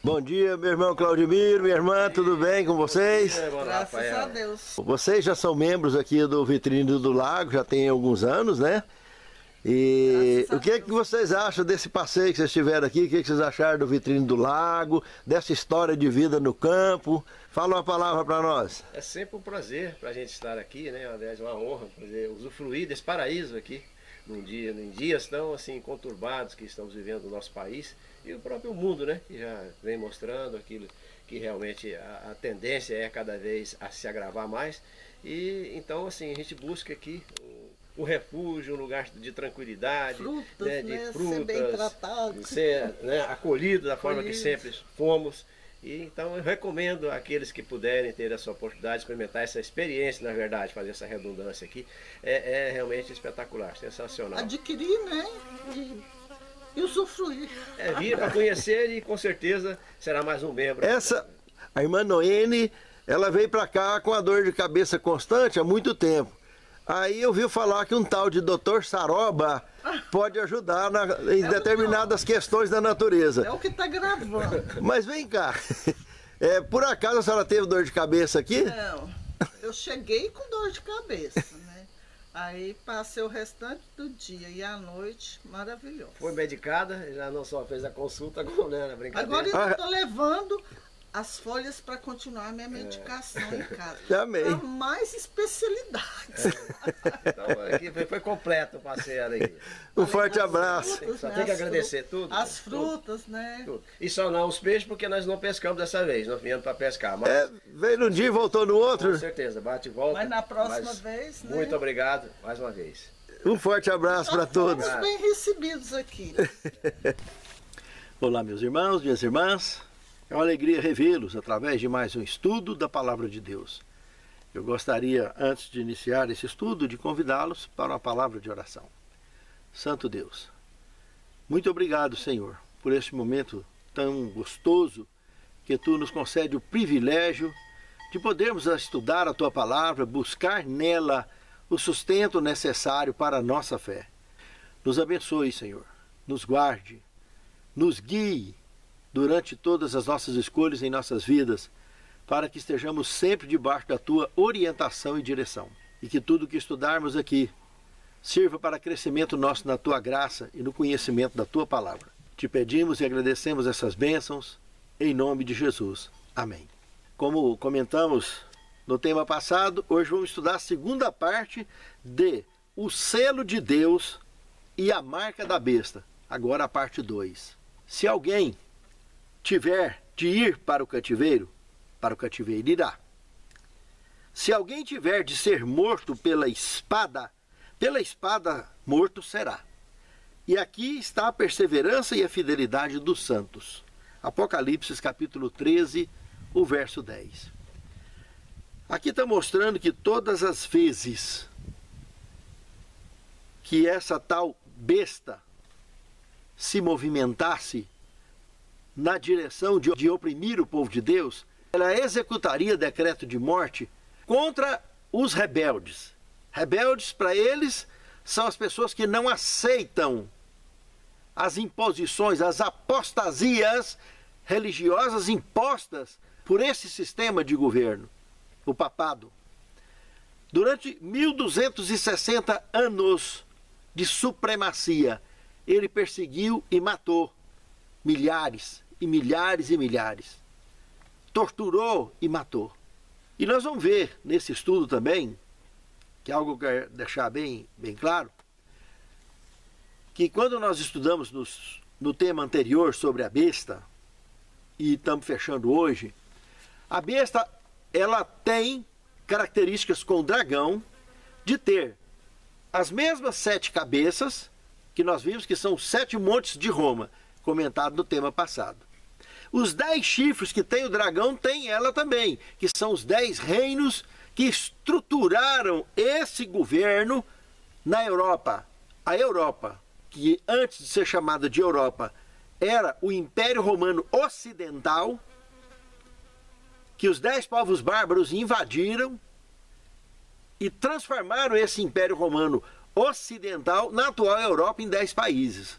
Bom dia, meu irmão Claudimiro, minha irmã, tudo bem com vocês? Graças a Deus. Vocês já são membros aqui do Vitrine do Lago, já tem alguns anos, né? E o que é que vocês acham desse passeio que vocês tiveram aqui? O que é que vocês acharam do Vitrine do Lago, dessa história de vida no campo? Fala uma palavra para nós. É sempre um prazer para a gente estar aqui, né? Aliás, uma honra poder usufruir desse paraíso aqui em dias tão assim conturbados que estamos vivendo no nosso país e o próprio mundo, né? Que já vem mostrando aquilo que realmente a tendência é cada vez a se agravar mais. E então assim a gente busca aqui o refúgio, um lugar de tranquilidade, frutas, né, de frutas, ser bem tratado, ser, né, acolhido da forma que sempre fomos. E então eu recomendo àqueles que puderem ter essa oportunidade de experimentar essa experiência, na verdade, fazer essa redundância aqui, é realmente espetacular, sensacional. Adquirir, né? E usufruir. É vir para conhecer e com certeza será mais um membro. A irmã Noene, ela veio para cá com a dor de cabeça constante há muito tempo. Aí eu ouvi falar que um tal de Dr. Saroba pode ajudar em determinadas questões da natureza. É o que está gravando. Mas vem cá, por acaso a senhora teve dor de cabeça aqui? Não, eu cheguei com dor de cabeça, né? Aí passei o restante do dia e à noite, maravilhoso. Foi medicada, já não só fez a consulta, como né, na brincadeira. Agora eu estou levando as folhas para continuar minha medicação em casa. Também. Para mais especialidades. Então aqui foi completo o passeio aí. Um forte abraço. Frutas, Só né, tem que agradecer tudo. As frutas, né? Tudo. E só não os peixes porque nós não pescamos dessa vez, não viemos para pescar. Mas, veio num dia e voltou no outro. com certeza, bate e volta. Mas na próxima vez, né? Muito obrigado, mais uma vez. Um forte abraço para todos. Fomos bem recebidos aqui. Olá, meus irmãos, minhas irmãs. É uma alegria revê-los através de mais um estudo da Palavra de Deus. Eu gostaria, antes de iniciar esse estudo, de convidá-los para uma palavra de oração. Santo Deus, muito obrigado, Senhor, por este momento tão gostoso que Tu nos concede o privilégio de podermos estudar a Tua Palavra, buscar nela o sustento necessário para a nossa fé. Nos abençoe, Senhor, nos guarde, nos guie durante todas as nossas escolhas em nossas vidas, para que estejamos sempre debaixo da Tua orientação e direção. E que tudo que estudarmos aqui sirva para crescimento nosso na Tua graça e no conhecimento da Tua Palavra. Te pedimos e agradecemos essas bênçãos, em nome de Jesus. Amém. Como comentamos no tema passado, hoje vamos estudar a segunda parte de O Selo de Deus e a Marca da Besta. Agora a parte 2. Se alguém tiver de ir para o cativeiro irá. Se alguém tiver de ser morto pela espada morto será. E aqui está a perseverança e a fidelidade dos santos. Apocalipse capítulo 13, o verso 10. Aqui está mostrando que todas as vezes que essa tal besta se movimentasse na direção de oprimir o povo de Deus, ela executaria decreto de morte contra os rebeldes. Rebeldes, para eles, são as pessoas que não aceitam as imposições, as apostasias religiosas impostas por esse sistema de governo, o papado. Durante 1260 anos de supremacia, ele perseguiu e matou milhares e milhares e milhares. Torturou e matou. E nós vamos ver nesse estudo também, que é algo que eu quero deixar bem claro, que quando nós estudamos no tema anterior sobre a besta, e estamos fechando hoje, a besta, ela tem características com o dragão de ter as mesmas 7 cabeças que nós vimos que são os 7 montes de Roma, comentado no tema passado. Os 10 chifres que tem o dragão tem ela também, que são os 10 reinos que estruturaram esse governo na Europa. A Europa, que antes de ser chamada de Europa, era o Império Romano Ocidental, que os 10 povos bárbaros invadiram e transformaram esse Império Romano Ocidental na atual Europa em 10 países.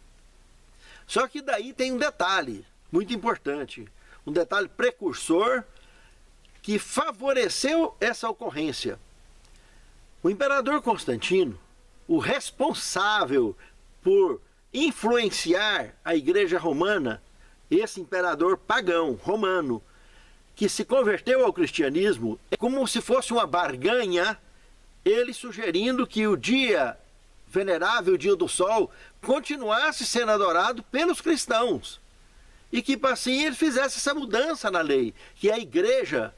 Só que daí tem um detalhe muito importante. um detalhe precursor que favoreceu essa ocorrência. O imperador Constantino, o responsável por influenciar a Igreja Romana, esse imperador pagão romano, que se converteu ao cristianismo, é como se fosse uma barganha, ele sugerindo que o dia venerável, o dia do sol, continuasse sendo adorado pelos cristãos. E que assim ele fizesse essa mudança na lei, que a igreja,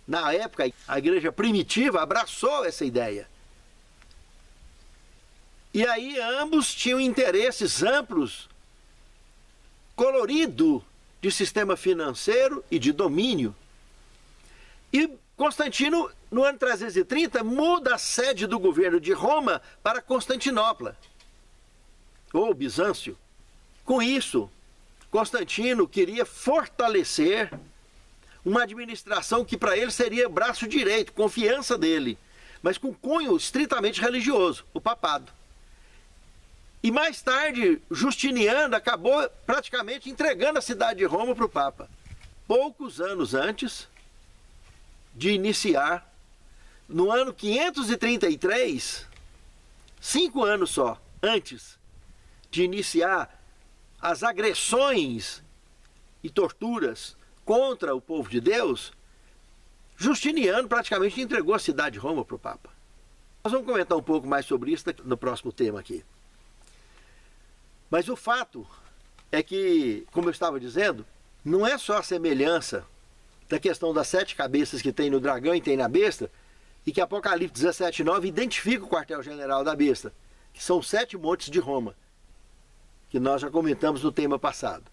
na época, a igreja primitiva, abraçou essa ideia. E aí ambos tinham interesses amplos, colorido de sistema financeiro e de domínio. E Constantino, no ano 330, muda a sede do governo de Roma para Constantinopla, ou Bizâncio. Com isso, Constantino queria fortalecer uma administração que para ele seria braço direito, confiança dele, mas com cunho estritamente religioso, o papado. E mais tarde, Justiniano acabou praticamente entregando a cidade de Roma para o Papa. Poucos anos antes de iniciar, no ano 533, 5 anos só antes de iniciar as agressões e torturas contra o povo de Deus, Justiniano praticamente entregou a cidade de Roma para o Papa. Nós vamos comentar um pouco mais sobre isso no próximo tema aqui. Mas o fato é que, como eu estava dizendo, não é só a semelhança da questão das 7 cabeças que tem no dragão e tem na besta, e que Apocalipse 17:9 identifica o quartel-general da besta, que são 7 montes de Roma, que nós já comentamos no tema passado.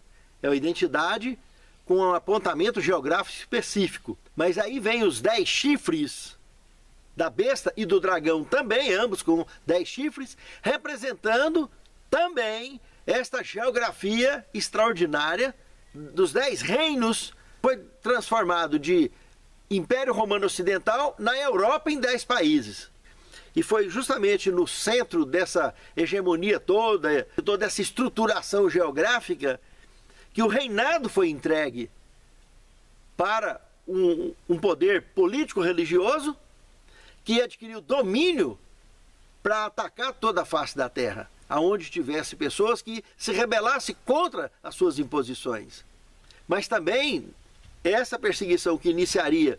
É uma identidade com um apontamento geográfico específico. Mas aí vem os 10 chifres da besta e do dragão também, ambos com 10 chifres, representando também esta geografia extraordinária dos 10 reinos. Foi transformado de Império Romano Ocidental na Europa em 10 países. E foi justamente no centro dessa hegemonia toda essa estruturação geográfica, que o reinado foi entregue para um poder político-religioso que adquiriu domínio para atacar toda a face da terra, aonde tivesse pessoas que se rebelassem contra as suas imposições. Mas também essa perseguição que iniciaria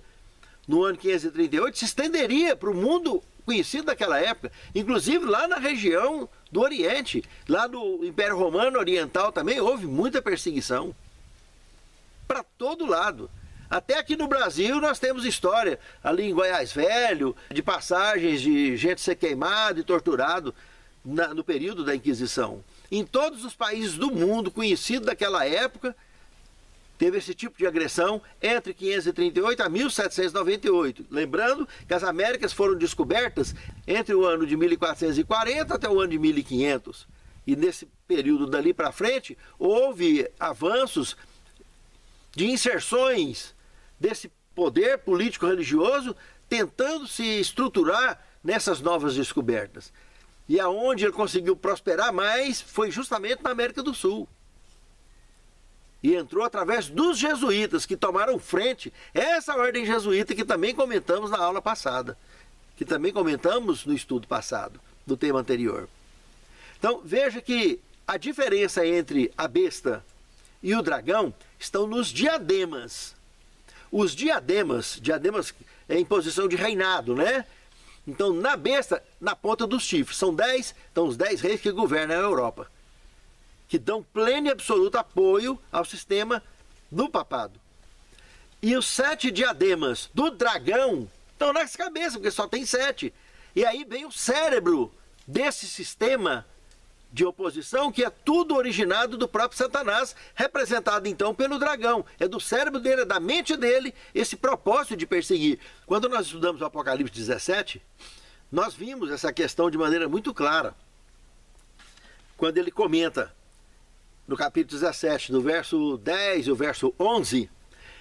no ano 538 se estenderia para o mundo conhecido daquela época, inclusive lá na região do Oriente, lá no Império Romano Oriental também houve muita perseguição, para todo lado. Até aqui no Brasil nós temos história, ali em Goiás Velho, de passagens de gente ser queimada e torturado no período da Inquisição. Em todos os países do mundo conhecido daquela época, teve esse tipo de agressão entre 538 a 1798. Lembrando que as Américas foram descobertas entre o ano de 1440 até o ano de 1500. E nesse período dali para frente, houve avanços de inserções desse poder político-religioso tentando se estruturar nessas novas descobertas. E aonde ele conseguiu prosperar mais foi justamente na América do Sul. E entrou através dos jesuítas, que tomaram frente, essa ordem jesuíta que também comentamos na aula passada, que também comentamos no estudo passado, do tema anterior. Então, veja que a diferença entre a besta e o dragão estão nos diademas. Os diademas é em posição de reinado, né? Então, na besta, na ponta dos chifres, são 10, então os 10 reis que governam a Europa, que dão pleno e absoluto apoio ao sistema do papado. E os 7 diademas do dragão estão nas cabeças, porque só tem 7. E aí vem o cérebro desse sistema de oposição, que é tudo originado do próprio Satanás, representado então pelo dragão. É do cérebro dele, é da mente dele, esse propósito de perseguir. Quando nós estudamos o Apocalipse 17, nós vimos essa questão de maneira muito clara. Quando ele comenta no capítulo 17, do verso 10 e o verso 11,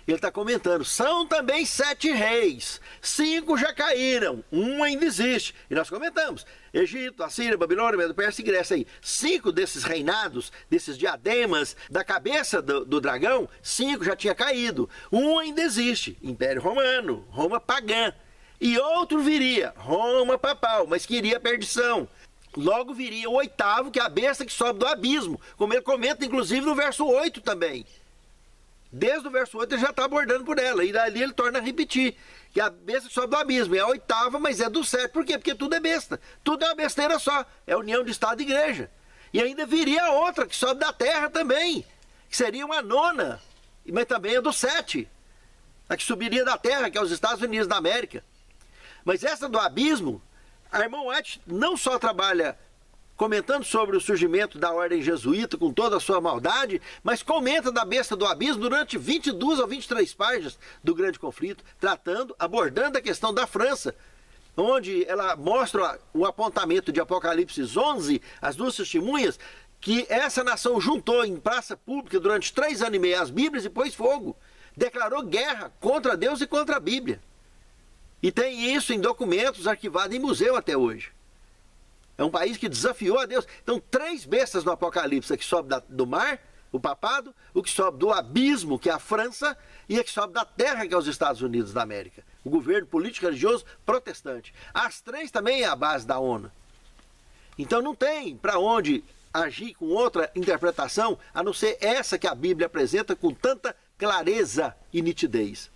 ele está comentando, são também 7 reis, 5 já caíram, um ainda existe. E nós comentamos, Egito, Assíria, Babilônia, Medo-Persa e Grécia. Aí, 5 desses reinados, desses diademas da cabeça do dragão, 5 já tinha caído. Um ainda existe, Império Romano, Roma pagã. E outro viria, Roma papal, mas queria perdição. Logo viria o 8º, que é a besta que sobe do abismo, como ele comenta inclusive no verso 8 também. Desde o verso 8 ele já está abordando por ela, e dali ele torna a repetir, que a besta que sobe do abismo é a 8ª, mas é do 7. Por quê? Porque tudo é besta, tudo é uma besteira só, é a união de Estado e Igreja. E ainda viria a outra, que sobe da terra também, que seria uma 9ª, mas também é do 7, a que subiria da terra, que é os Estados Unidos da América. Mas essa do abismo, a irmã White não só trabalha comentando sobre o surgimento da ordem jesuíta com toda a sua maldade, mas comenta da besta do abismo durante 22 ou 23 páginas do grande conflito, abordando a questão da França, onde ela mostra o apontamento de Apocalipse 11, as 2 testemunhas, que essa nação juntou em praça pública durante 3 anos e meio as Bíblias e pôs fogo, declarou guerra contra Deus e contra a Bíblia. E tem isso em documentos arquivados em museu até hoje. É um país que desafiou a Deus. Então, 3 bestas no Apocalipse, a que sobe do mar, o papado, o que sobe do abismo, que é a França, e a que sobe da terra, que é os Estados Unidos da América. O governo político religioso protestante. As 3 também é a base da ONU. Então não tem para onde agir com outra interpretação, a não ser essa que a Bíblia apresenta com tanta clareza e nitidez.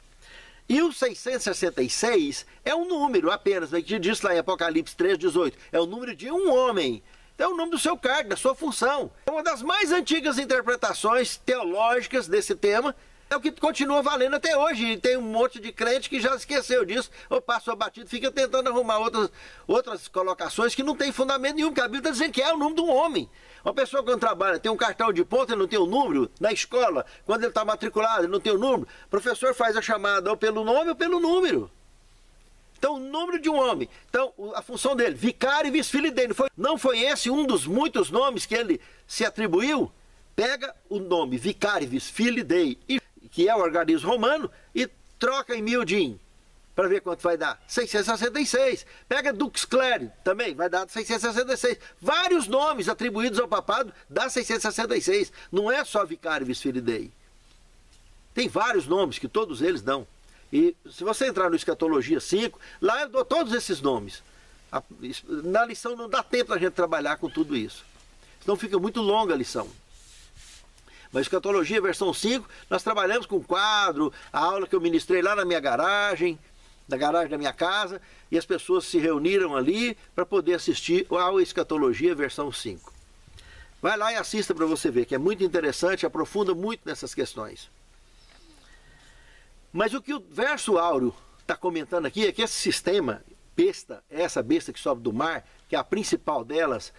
E o 666 é um número apenas, que diz lá em Apocalipse 3,18. É o número de um homem. Então é o nome do seu cargo, da sua função. É uma das mais antigas interpretações teológicas desse tema. É o que continua valendo até hoje. E tem um monte de crente que já esqueceu disso, ou passou batido, fica tentando arrumar outras colocações que não tem fundamento nenhum, porque a Bíblia está dizendo que é o nome de um homem. Uma pessoa quando trabalha, tem um cartão de ponto, ele não tem o número. Na escola, quando ele está matriculado, ele não tem o número. O professor faz a chamada ou pelo nome ou pelo número. Então, o número de um homem. Então, a função dele, vicário e vice-filho dele. Não foi esse um dos muitos nomes que ele se atribuiu? Pega o nome vicário e vice-filho dei, que é o organismo romano, e troca em miudinho, para ver quanto vai dar. 666. Pega Dux Cleri, também vai dar 666. Vários nomes atribuídos ao papado dá 666. Não é só vicário e vice-filho dei. Tem vários nomes que todos eles dão. E se você entrar no Escatologia 5, lá eu dou todos esses nomes. Na lição não dá tempo a gente trabalhar com tudo isso. Senão fica muito longa a lição. Mas Escatologia versão 5, nós trabalhamos com quadro, a aula que eu ministrei lá na minha garagem, da garagem da minha casa, e as pessoas se reuniram ali para poder assistir ao Escatologia versão 5. Vai lá e assista para você ver, que é muito interessante, aprofunda muito nessas questões. Mas o que o verso áureo está comentando aqui é que esse sistema, besta, essa besta que sobe do mar, que é a principal delas,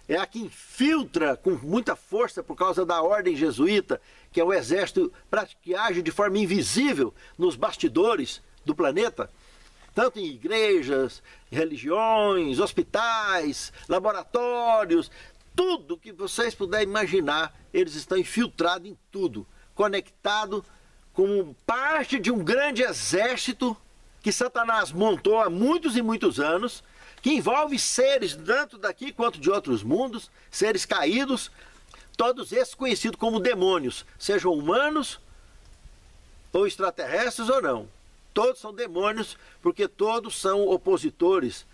é a que infiltra com muita força por causa da ordem jesuíta, que é o exército que age de forma invisível nos bastidores do planeta, tanto em igrejas, religiões, hospitais, laboratórios, tudo que vocês puderem imaginar, eles estão infiltrados em tudo, conectado como parte de um grande exército que Satanás montou há muitos e muitos anos, que envolve seres tanto daqui quanto de outros mundos, seres caídos, todos esses conhecidos como demônios, sejam humanos ou extraterrestres ou não. Todos são demônios porque todos são opositores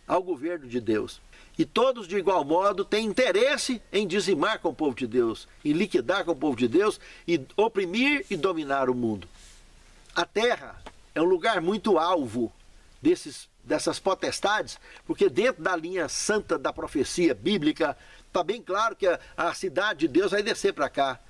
ao governo de Deus. E todos, de igual modo, têm interesse em dizimar com o povo de Deus, em liquidar com o povo de Deus, e oprimir e dominar o mundo. A Terra é um lugar muito alvo dessas potestades, porque dentro da linha santa da profecia bíblica, está bem claro que a cidade de Deus vai descer para cá.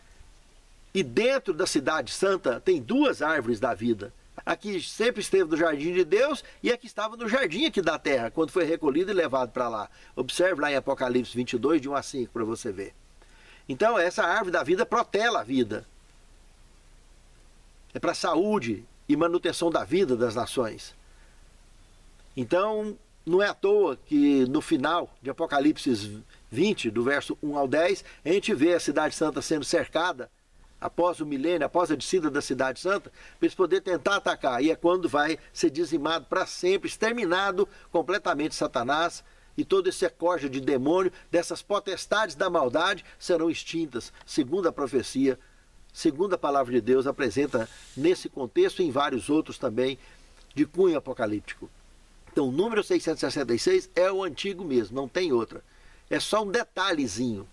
E dentro da cidade santa tem 2 árvores da vida. A que sempre esteve no jardim de Deus e a que estava no jardim aqui da terra, quando foi recolhido e levado para lá. Observe lá em Apocalipse 22, de 1 a 5, para você ver. Então, essa árvore da vida protela a vida. É para a saúde e manutenção da vida das nações. Então, não é à toa que no final de Apocalipse 20, do verso 1 ao 10, a gente vê a cidade santa sendo cercada após o milênio, após a descida da cidade santa, para eles poderem tentar atacar. E é quando vai ser dizimado para sempre, exterminado completamente Satanás, e todo esse corja de demônio, dessas potestades da maldade, serão extintas, segundo a profecia, segundo a palavra de Deus, apresenta nesse contexto e em vários outros também, de cunho apocalíptico. Então, o número 666 é o antigo mesmo, não tem outra. É só um detalhezinho.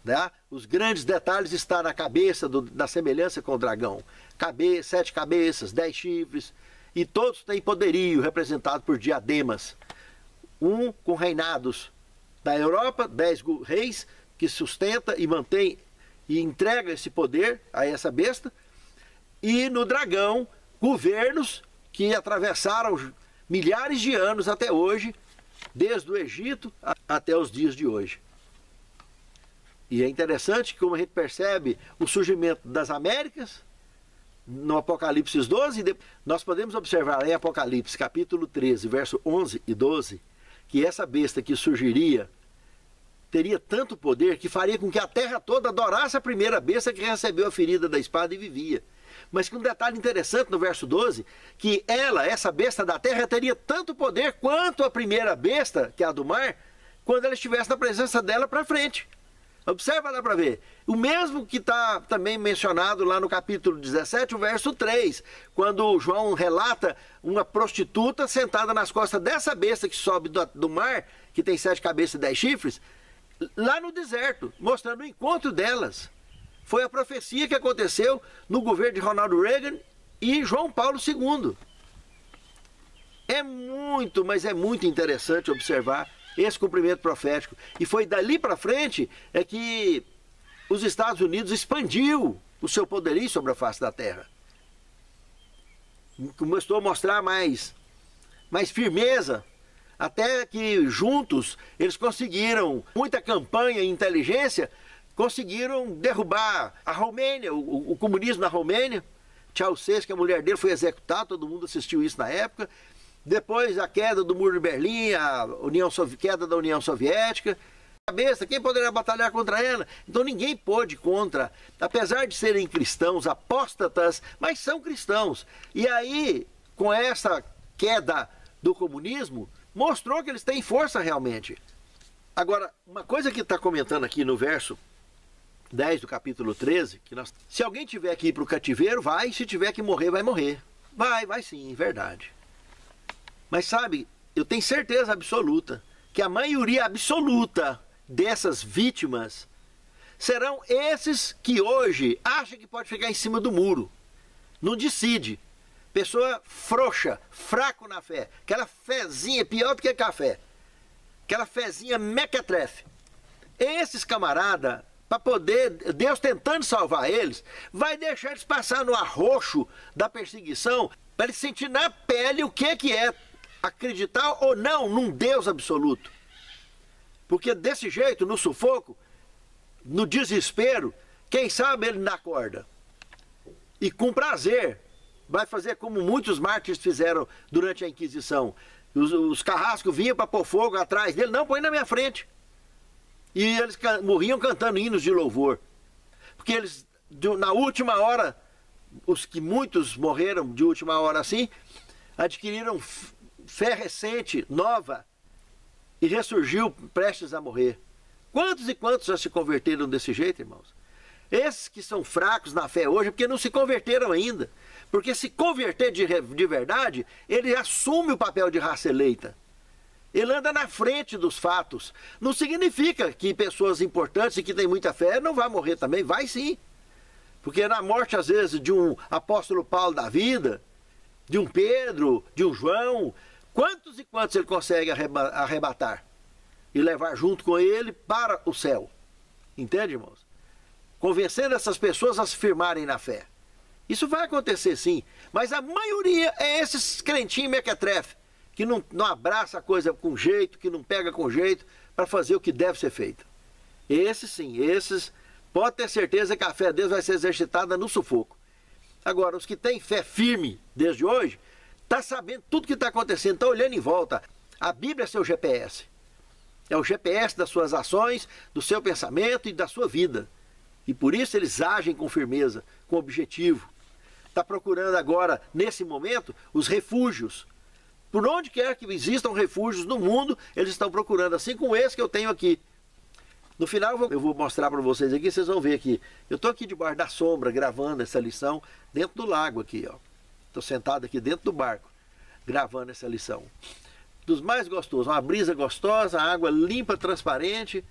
Né? Os grandes detalhes estão na cabeça da semelhança com o dragão. 7 cabeças, 10 chifres, e todos têm poderio, representado por diademas. Um com reinados da Europa, 10 reis, que sustenta e mantém e entrega esse poder a essa besta. E no dragão, governos que atravessaram milhares de anos até hoje, desde o Egito até os dias de hoje. E é interessante que, como a gente percebe o surgimento das Américas, no Apocalipse 12, nós podemos observar em Apocalipse capítulo 13, verso 11 e 12, que essa besta que surgiria teria tanto poder que faria com que a terra toda adorasse a primeira besta que recebeu a ferida da espada e vivia. Mas com um detalhe interessante no verso 12, que essa besta da terra, teria tanto poder quanto a primeira besta, que é a do mar, quando ela estivesse na presença dela para frente. Observa lá para ver. O mesmo que está também mencionado lá no capítulo 17, o verso 3, quando João relata uma prostituta sentada nas costas dessa besta que sobe do mar, que tem 7 cabeças e 10 chifres, lá no deserto, mostrando o encontro delas. Foi a profecia que aconteceu no governo de Ronald Reagan e João Paulo II. É muito, mas é muito interessante observar esse cumprimento profético. E foi dali para frente é que os Estados Unidos expandiu o seu poderio sobre a face da terra. Começou a mostrar mais firmeza, até que juntos eles conseguiram, muita campanha e inteligência, conseguiram derrubar a Romênia, o comunismo na Romênia. Ceausescu, a mulher dele, foi executada, todo mundo assistiu isso na época. Depois a queda do Muro de Berlim, a queda da União Soviética. Cabeça, quem poderia batalhar contra ela? Então ninguém pôde contra, apesar de serem cristãos, apóstatas, mas são cristãos. E aí, com essa queda do comunismo, mostrou que eles têm força realmente. Agora, uma coisa que está comentando aqui no verso 10 do capítulo 13, se alguém tiver que ir para o cativeiro, vai, se tiver que morrer, vai morrer. Vai sim, verdade. Mas sabe, eu tenho certeza absoluta que a maioria absoluta dessas vítimas serão esses que hoje acham que pode ficar em cima do muro. Não decide. Pessoa frouxa, fraco na fé. Aquela fezinha pior do que café. Aquela fezinha mequetrefe. Esses camaradas, para poder, Deus tentando salvar eles, vai deixar eles passar no arroxo da perseguição, para eles sentir na pele o que é acreditar ou não num Deus absoluto. Porque desse jeito, no sufoco, no desespero, quem sabe ele não acorda. E com prazer, vai fazer como muitos mártires fizeram durante a Inquisição. Os carrascos vinham para pôr fogo atrás dele, não, põe na minha frente. E eles morriam cantando hinos de louvor. Porque eles, na última hora, muitos morreram de última hora assim, adquiriram fé recente, nova, e ressurgiu prestes a morrer. Quantos e quantos já se converteram desse jeito, irmãos? Esses que são fracos na fé hoje, porque não se converteram ainda. Porque se converter de verdade, ele assume o papel de raça eleita. Ele anda na frente dos fatos. Não significa que pessoas importantes e que têm muita fé não vão morrer também. Vai sim. Porque na morte, às vezes, de um apóstolo Paulo da vida, de um Pedro, de um João, quantos e quantos ele consegue arrebatar e levar junto com ele para o céu? Entende, irmãos? Convencendo essas pessoas a se firmarem na fé. Isso vai acontecer sim, mas a maioria é esses crentinhos mequetrefe, que não abraça a coisa com jeito, que não pega com jeito para fazer o que deve ser feito. Esses sim, esses, pode ter certeza que a fé deles vai ser exercitada no sufoco. Agora, os que têm fé firme desde hoje, está sabendo tudo o que está acontecendo, está olhando em volta. A Bíblia é seu GPS. É o GPS das suas ações, do seu pensamento e da sua vida. E por isso eles agem com firmeza, com objetivo. Está procurando agora, nesse momento, os refúgios. Por onde quer que existam refúgios no mundo, eles estão procurando, assim como esse que eu tenho aqui. No final eu vou mostrar para vocês aqui, vocês vão ver aqui. Eu estou aqui debaixo da sombra, gravando essa lição, dentro do lago aqui, ó. Estou sentado aqui dentro do barco, gravando essa lição. Dos mais gostosos, uma brisa gostosa, água limpa, transparente.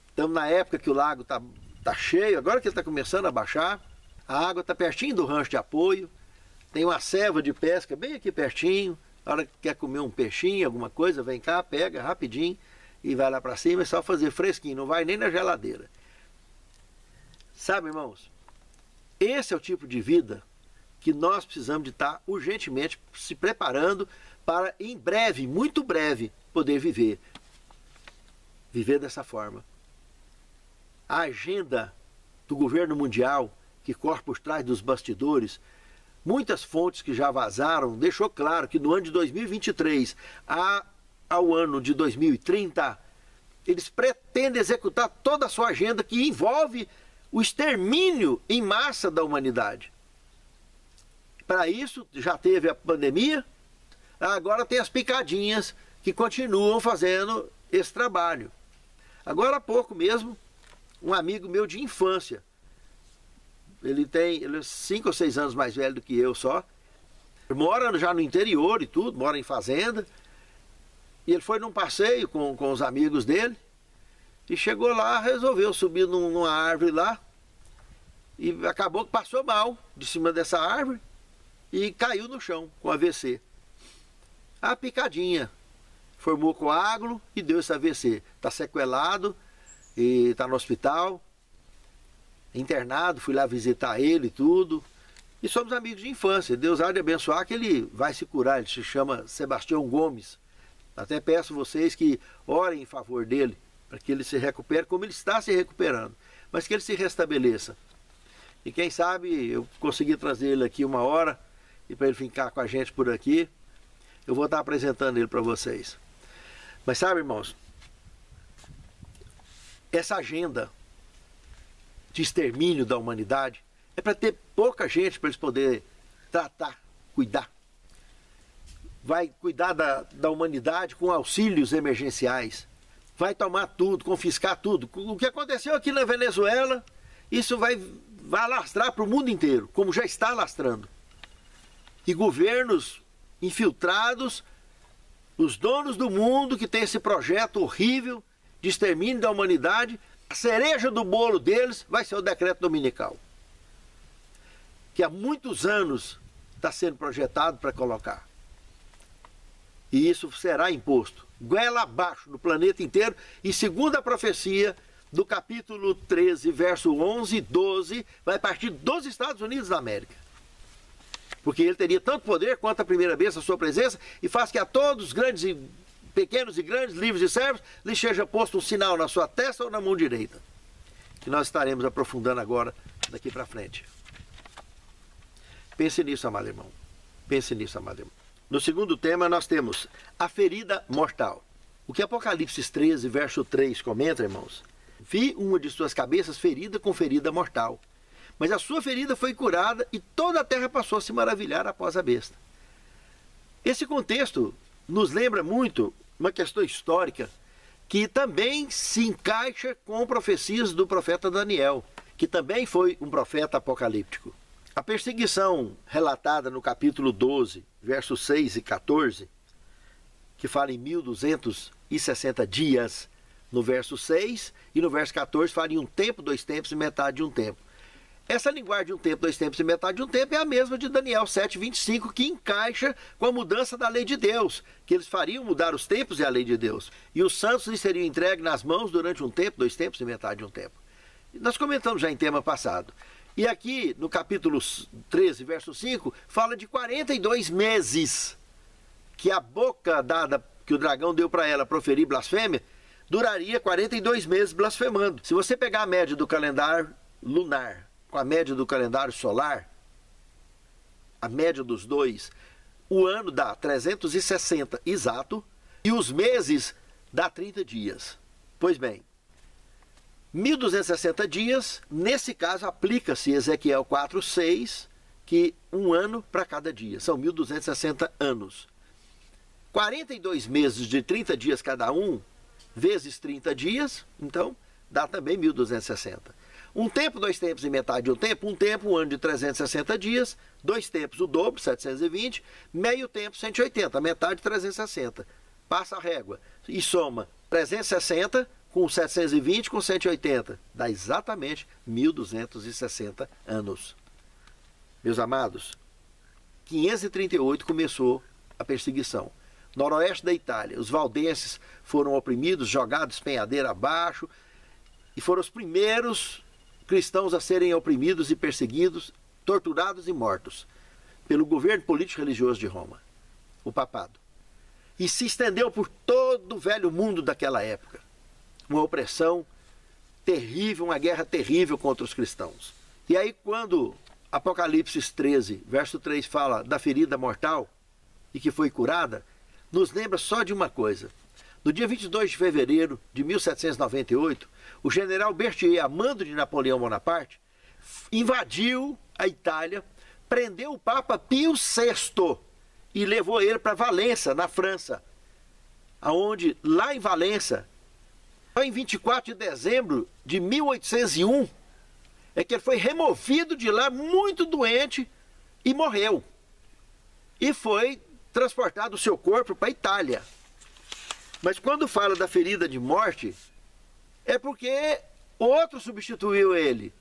Estamos na época que o lago está cheio, agora que ele está começando a baixar. A água está pertinho do rancho de apoio. Tem uma serva de pesca bem aqui pertinho. Na hora que quer comer um peixinho, alguma coisa, vem cá, pega rapidinho e vai lá para cima. É só fazer fresquinho, não vai nem na geladeira. Sabe, irmãos, esse é o tipo de vida que nós precisamos de estar urgentemente se preparando para, em breve, muito breve, poder viver. Viver dessa forma. A agenda do governo mundial, que corre por trás dos bastidores, muitas fontes que já vazaram, deixou claro que no ano de 2023 ao ano de 2030, eles pretendem executar toda a sua agenda que envolve o extermínio em massa da humanidade. Para isso, já teve a pandemia, agora tem as picadinhas que continuam fazendo esse trabalho. Agora há pouco mesmo, um amigo meu de infância, ele é 5 ou 6 anos mais velho do que eu só, mora já no interior e tudo, mora em fazenda, e ele foi num passeio com os amigos dele, e chegou lá, resolveu subir numa árvore lá, e acabou que passou mal de cima dessa árvore, e caiu no chão com AVC. A picadinha formou coágulo e deu esse AVC. Está sequelado e está no hospital, internado, fui lá visitar ele e tudo. E somos amigos de infância. Deus há de abençoar que ele vai se curar. Ele se chama Sebastião Gomes. Até peço vocês que orem em favor dele, para que ele se recupere como ele está se recuperando, mas que ele se restabeleça. E quem sabe eu consegui trazer ele aqui uma hora, e para ele ficar com a gente por aqui, eu vou estar apresentando ele para vocês. Mas sabe, irmãos, essa agenda de extermínio da humanidade é para ter pouca gente para eles poderem tratar, cuidar. Vai cuidar da humanidade com auxílios emergenciais. Vai tomar tudo, confiscar tudo. O que aconteceu aqui na Venezuela, isso vai alastrar para o mundo inteiro, como já está alastrando. E governos infiltrados, os donos do mundo que tem esse projeto horrível de extermínio da humanidade, a cereja do bolo deles vai ser o decreto dominical, que há muitos anos está sendo projetado para colocar. E isso será imposto, goela abaixo, no planeta inteiro, e segundo a profecia do capítulo 13, verso 11 e 12, vai partir dos Estados Unidos da América. Porque ele teria tanto poder quanto a primeira bênção, a sua presença, e faz que a todos, grandes e pequenos e grandes, livres e servos, lhes seja posto um sinal na sua testa ou na mão direita. Que nós estaremos aprofundando agora, daqui para frente. Pense nisso, amado irmão. Pense nisso, amado irmão. No segundo tema, nós temos a ferida mortal. O que Apocalipse 13, verso 3 comenta, irmãos? Vi uma de suas cabeças ferida com ferida mortal. Mas a sua ferida foi curada e toda a terra passou a se maravilhar após a besta. Esse contexto nos lembra muito uma questão histórica que também se encaixa com profecias do profeta Daniel, que também foi um profeta apocalíptico. A perseguição relatada no capítulo 12, versos 6 e 14, que fala em 1260 dias no verso 6, e no verso 14 fala em um tempo, 2 tempos e metade de um tempo. Essa linguagem de um tempo, 2 tempos e metade de um tempo é a mesma de Daniel 7:25, que encaixa com a mudança da lei de Deus, que eles fariam mudar os tempos e a lei de Deus. E os santos lhes seriam entregues nas mãos durante um tempo, 2 tempos e metade de um tempo. Nós comentamos já em tema passado. E aqui no capítulo 13, verso 5, fala de 42 meses, que a boca dada que o dragão deu para ela proferir blasfêmia, duraria 42 meses blasfemando. Se você pegar a média do calendário lunar com a média do calendário solar, a média dos dois, o ano dá 360 exato e os meses dá 30 dias. Pois bem, 1260 dias, nesse caso aplica-se Ezequiel 4:6, que um ano para cada dia, são 1260 anos. 42 meses de 30 dias cada um, vezes 30 dias, então dá também 1260. Um tempo, 2 tempos e metade de um tempo, um ano de 360 dias, 2 tempos o dobro, 720, meio tempo 180, metade 360. Passa a régua e soma 360 com 720 com 180, dá exatamente 1260 anos. Meus amados, 538 começou a perseguição. Noroeste da Itália, os valdenses foram oprimidos, jogados penhadeira abaixo, e foram os primeiros cristãos a serem oprimidos e perseguidos, torturados e mortos pelo governo político e religioso de Roma, o papado. E se estendeu por todo o velho mundo daquela época. Uma opressão terrível, uma guerra terrível contra os cristãos. E aí quando Apocalipse 13, verso 3 fala da ferida mortal e que foi curada, nos lembra só de uma coisa. No dia 22 de fevereiro de 1798, o general Berthier, a mando de Napoleão Bonaparte, invadiu a Itália, prendeu o Papa Pio VI e levou ele para Valença, na França, aonde lá em Valença, em 24 de dezembro de 1801, é que ele foi removido de lá muito doente e morreu. E foi transportado o seu corpo para a Itália. Mas quando fala da ferida de morte, é porque outro substituiu ele,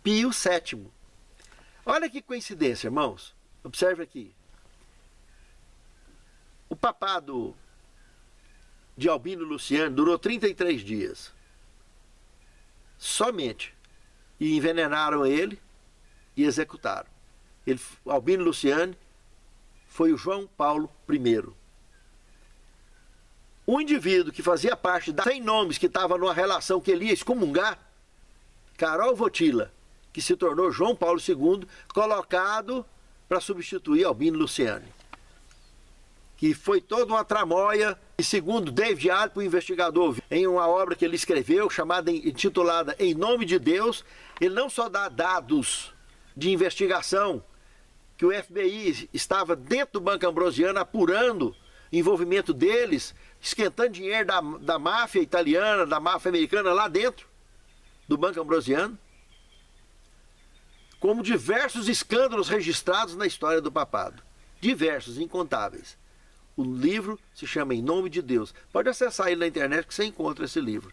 Pio VII. Olha que coincidência, irmãos. Observe aqui. O papado de Albino Luciano durou 33 dias. Somente. E envenenaram ele e executaram. Albino Luciano foi o João Paulo I. Um indivíduo que fazia parte das 100 nomes que estava numa relação que ele ia excomungar, Karol Wojtyła, que se tornou João Paulo II, colocado para substituir Albino Luciani. Que foi toda uma tramóia, e segundo David Alp, o investigador, em uma obra que ele escreveu, intitulada Em Nome de Deus, ele não só dá dados de investigação, que o FBI estava dentro do Banco Ambrosiano apurando o envolvimento deles, esquentando dinheiro da máfia italiana, da máfia americana lá dentro do Banco Ambrosiano, como diversos escândalos registrados na história do papado. Diversos, incontáveis. O livro se chama Em Nome de Deus. Pode acessar ele na internet que você encontra esse livro.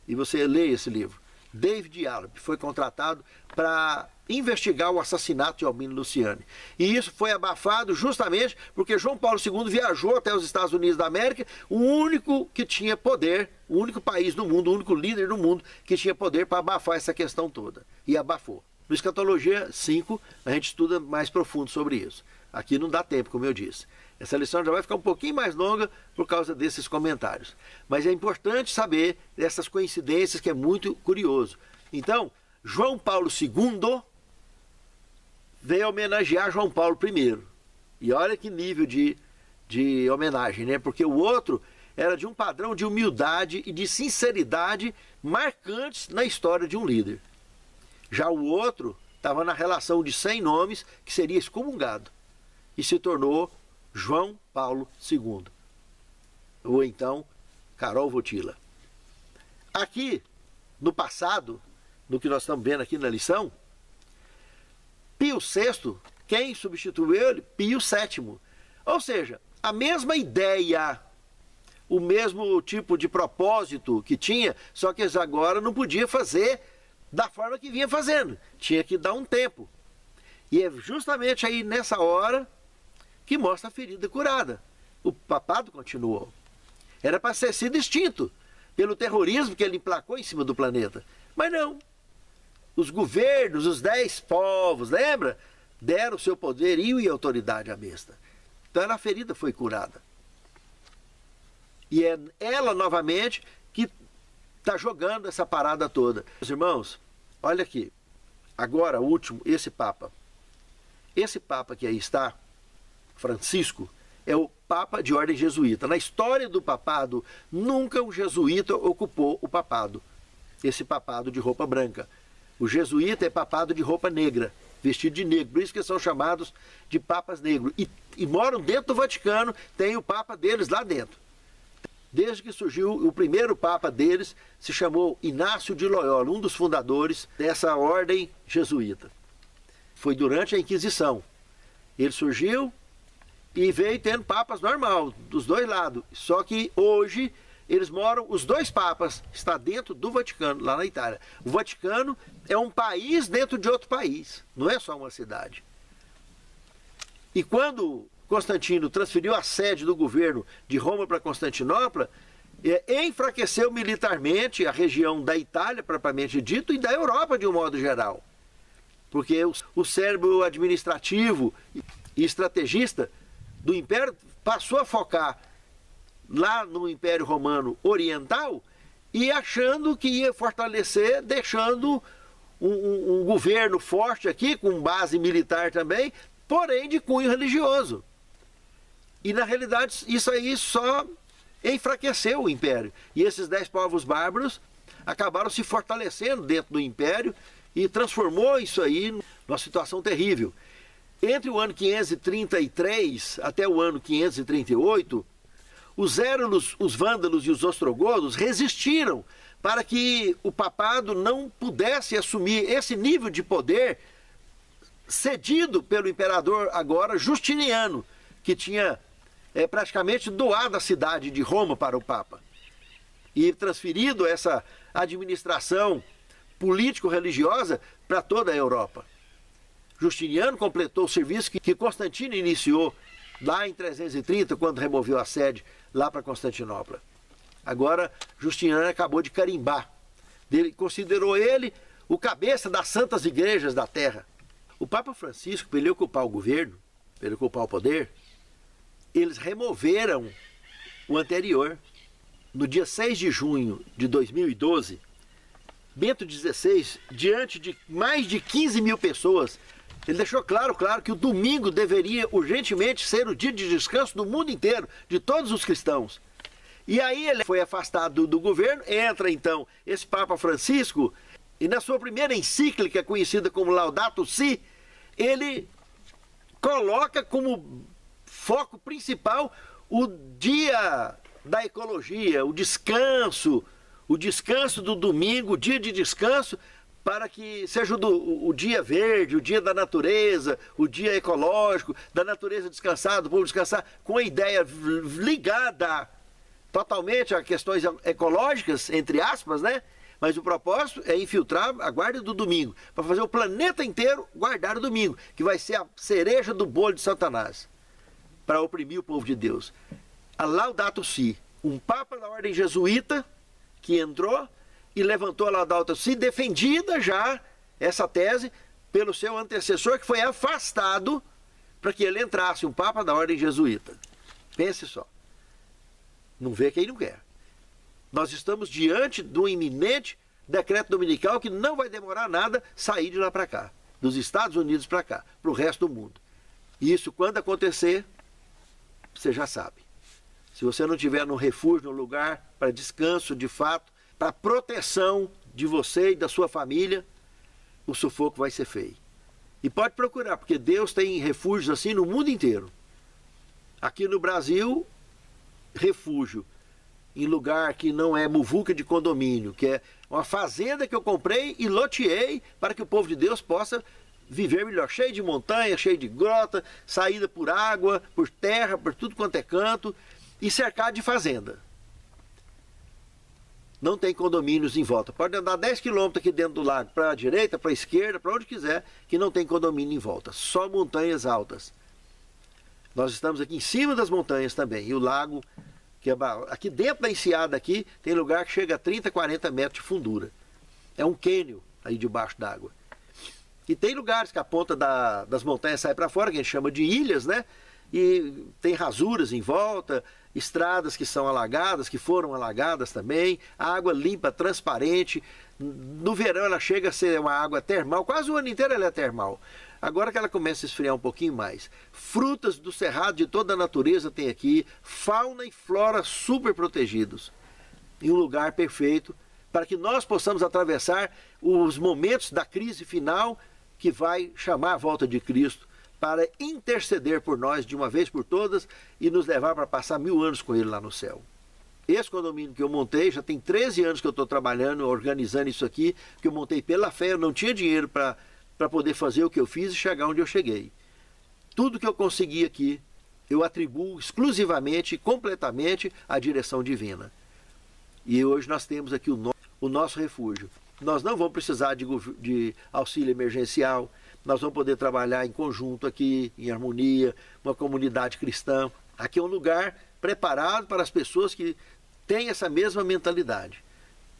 E você lê esse livro. David Alp foi contratado para investigar o assassinato de Albino Luciani. E isso foi abafado justamente porque João Paulo II viajou até os Estados Unidos da América, o único que tinha poder, o único país do mundo, o único líder do mundo que tinha poder para abafar essa questão toda. E abafou. No Escatologia 5, a gente estuda mais profundo sobre isso. Aqui não dá tempo, como eu disse. Essa lição já vai ficar um pouquinho mais longa por causa desses comentários. Mas é importante saber dessas coincidências que é muito curioso. Então, João Paulo II veio homenagear João Paulo I. E olha que nível de homenagem, né? Porque o outro era de um padrão de humildade e de sinceridade marcantes na história de um líder. Já o outro estava na relação de 100 nomes que seria excomungado e se tornou João Paulo II, ou então Karol Wojtyła. Aqui, no passado, no que nós estamos vendo aqui na lição, Pio VI, quem substituiu ele? Pio VII. Ou seja, a mesma ideia, o mesmo tipo de propósito que tinha, só que eles agora não podiam fazer da forma que vinha fazendo. Tinha que dar um tempo. E é justamente aí nessa hora que mostra a ferida curada. O papado continuou. Era para ter sido extinto pelo terrorismo que ele emplacou em cima do planeta. Mas não. Os governos, os 10 povos, lembra? Deram seu poderio e autoridade à besta. Então a ferida foi curada. E é ela novamente que está jogando essa parada toda. Meus irmãos, olha aqui. Agora, o último, esse Papa. Esse Papa que aí está, Francisco, é o Papa de ordem jesuíta. Na história do papado, nunca um jesuíta ocupou o papado. esse papado de roupa branca. O jesuíta é papado de roupa negra, vestido de negro, por isso que são chamados de papas negros. E moram dentro do Vaticano, tem o papa deles lá dentro. Desde que surgiu o primeiro papa deles, se chamou Inácio de Loyola, um dos fundadores dessa ordem jesuíta. Foi durante a Inquisição. Ele surgiu e veio tendo papas normal, dos dois lados. Só que hoje eles moram, os dois papas estão dentro do Vaticano, lá na Itália. O Vaticano é um país dentro de outro país, não é só uma cidade. E quando Constantino transferiu a sede do governo de Roma para Constantinopla, enfraqueceu militarmente a região da Itália, propriamente dito, e da Europa de um modo geral. Porque o cérebro administrativo e estrategista do Império passou a focar lá no Império Romano Oriental e achando que ia fortalecer, deixando um governo forte aqui, com base militar também, porém de cunho religioso. E na realidade isso aí só enfraqueceu o Império. E esses 10 povos bárbaros acabaram se fortalecendo dentro do Império e transformou isso aí numa situação terrível. Entre o ano 533 até o ano 538, os érulos, os vândalos e os ostrogodos resistiram para que o papado não pudesse assumir esse nível de poder cedido pelo imperador agora Justiniano, que tinha praticamente doado a cidade de Roma para o Papa e transferido essa administração político-religiosa para toda a Europa. Justiniano completou o serviço que Constantino iniciou lá em 330, quando removeu a sede lá para Constantinopla. Agora, Justiniano acabou de carimbar. Considerou ele o cabeça das santas igrejas da terra. O Papa Francisco, para ele ocupar o governo, para ele ocupar o poder, eles removeram o anterior. No dia 6 de junho de 2012, Bento XVI, diante de mais de 15 mil pessoas, ele deixou claro que o domingo deveria urgentemente ser o dia de descanso do mundo inteiro, de todos os cristãos. E aí ele foi afastado do governo, entra então esse Papa Francisco, e na sua primeira encíclica, conhecida como Laudato Si, ele coloca como foco principal o dia da ecologia, o descanso do domingo, o dia de descanso, para que seja o dia verde, o dia da natureza, o dia ecológico, da natureza descansar, do povo descansar, com a ideia ligada totalmente a questões ecológicas, entre aspas, né? Mas o propósito é infiltrar a guarda do domingo, para fazer o planeta inteiro guardar o domingo, que vai ser a cereja do bolo de Satanás, para oprimir o povo de Deus. A Laudato Si, um papa da ordem jesuíta que entrou e levantou a Laudato Si, defendida já essa tese pelo seu antecessor, que foi afastado para que ele entrasse, um papa da ordem jesuíta. Pense só. Não vê quem não quer. Nós estamos diante de um iminente decreto dominical que não vai demorar nada sair de lá para cá, dos Estados Unidos para cá, para o resto do mundo. E isso, quando acontecer, você já sabe. Se você não tiver num refúgio, num lugar para descanso de fato, para proteção de você e da sua família, o sufoco vai ser feio. E pode procurar, porque Deus tem refúgios assim no mundo inteiro. Aqui no Brasil, refúgio em lugar que não é muvuca de condomínio, que é uma fazenda que eu comprei e loteei para que o povo de Deus possa viver melhor, cheio de montanha, cheio de grota, saída por água, por terra, por tudo quanto é canto, e cercado de fazenda. Não tem condomínios em volta. Pode andar 10 quilômetros aqui dentro do lago, para a direita, para a esquerda, para onde quiser, que não tem condomínio em volta. Só montanhas altas. Nós estamos aqui em cima das montanhas também. E o lago, que é aqui dentro da enseada aqui, tem lugar que chega a 30, 40 metros de fundura. É um cânion aí debaixo d'água. E tem lugares que a ponta das montanhas sai para fora, que a gente chama de ilhas, né? E tem rasuras em volta, estradas que são alagadas, que foram alagadas também, água limpa, transparente. No verão ela chega a ser uma água termal, quase o ano inteiro ela é termal. Agora que ela começa a esfriar um pouquinho mais. Frutas do cerrado de toda a natureza tem aqui, fauna e flora super protegidos. Em um lugar perfeito para que nós possamos atravessar os momentos da crise final que vai chamar a volta de Cristo para interceder por nós de uma vez por todas e nos levar para passar 1000 anos com Ele lá no céu. Esse condomínio que eu montei, já tem 13 anos que eu estou trabalhando, organizando isso aqui, que eu montei pela fé, eu não tinha dinheiro para poder fazer o que eu fiz e chegar onde eu cheguei. Tudo que eu consegui aqui, eu atribuo exclusivamente, completamente à direção divina. E hoje nós temos aqui o nosso refúgio. Nós não vamos precisar de auxílio emergencial, nós vamos poder trabalhar em conjunto aqui, em harmonia, uma comunidade cristã. Aqui é um lugar preparado para as pessoas que têm essa mesma mentalidade,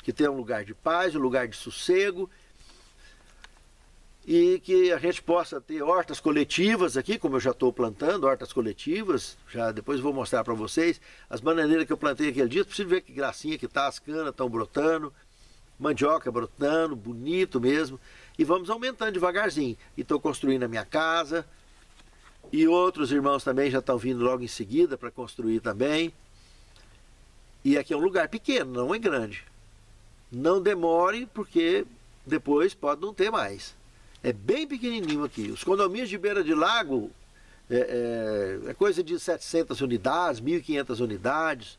que tem um lugar de paz, um lugar de sossego, e que a gente possa ter hortas coletivas aqui, como eu já estou plantando, hortas coletivas, já depois vou mostrar para vocês, as bananeiras que eu plantei aquele dia, preciso ver que gracinha que tá, as canas estão brotando, mandioca brotando, bonito mesmo, e vamos aumentando devagarzinho. E estou construindo a minha casa, e outros irmãos também já estão vindo logo em seguida para construir também. E aqui é um lugar pequeno, não é grande. Não demore, porque depois pode não ter mais. É bem pequenininho aqui. Os condomínios de beira de lago é coisa de 700 unidades, 1.500 unidades.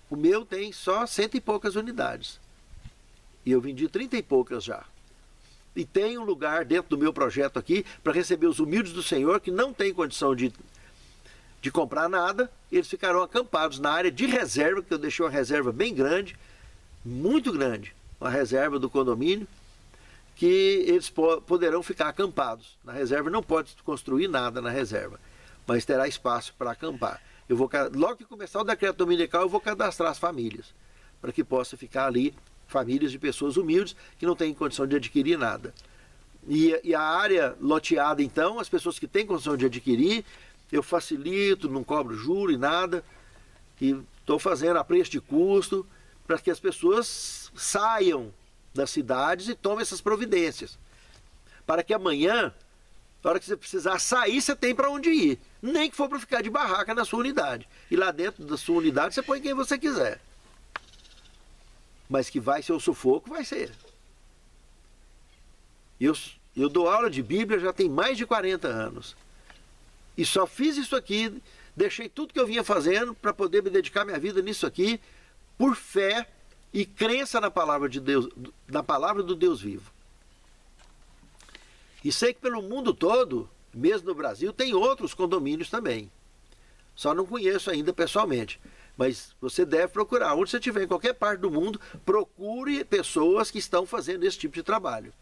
O meu tem só 100 e poucas unidades. E eu vendi 30 e poucas já. E tem um lugar dentro do meu projeto aqui para receber os humildes do Senhor que não têm condição de comprar nada. Eles ficarão acampados na área de reserva, que eu deixei uma reserva bem grande, muito grande, uma reserva do condomínio, que eles poderão ficar acampados. Na reserva não pode construir nada na reserva, mas terá espaço para acampar. Logo que começar o decreto dominical, eu vou cadastrar as famílias, para que possa ficar ali famílias de pessoas humildes que não têm condição de adquirir nada. E a área loteada, então, as pessoas que têm condição de adquirir, eu facilito, não cobro juro e nada, e estou fazendo a preço de custo, para que as pessoas saiam das cidades e tomem essas providências. Para que amanhã, na hora que você precisar sair, você tem para onde ir. Nem que for para ficar de barraca na sua unidade. E lá dentro da sua unidade você põe quem você quiser. Mas que vai ser o sufoco, vai ser. Eu dou aula de Bíblia já tem mais de 40 anos. E só fiz isso aqui, deixei tudo que eu vinha fazendo para poder me dedicar minha vida nisso aqui, por fé e crença na palavra de Deus, na palavra do Deus vivo. E sei que pelo mundo todo, mesmo no Brasil, tem outros condomínios também. Só não conheço ainda pessoalmente. Mas você deve procurar. Onde você estiver, em qualquer parte do mundo, procure pessoas que estão fazendo esse tipo de trabalho,